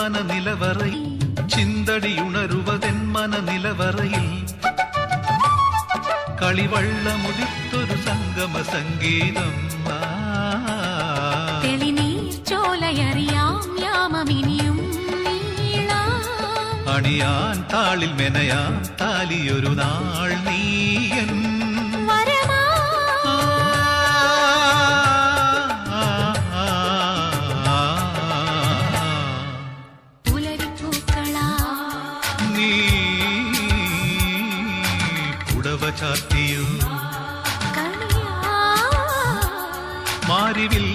നിലവറയിൽ ചിന്തടിയുണരുവതെന്മന നിലവറയിൽ കളിവള്ളമുടിത്തൊരു സംഗമ സംഗീതം തെളിനീർച്ചോലയറിയാം യാമമിനിയും അണിയാൻ താളിൽ മെനയാൻ താലിയൊരു നാൾ നീയൻ നീ പുടവ ചാർത്തിയോ മാരിവിൽ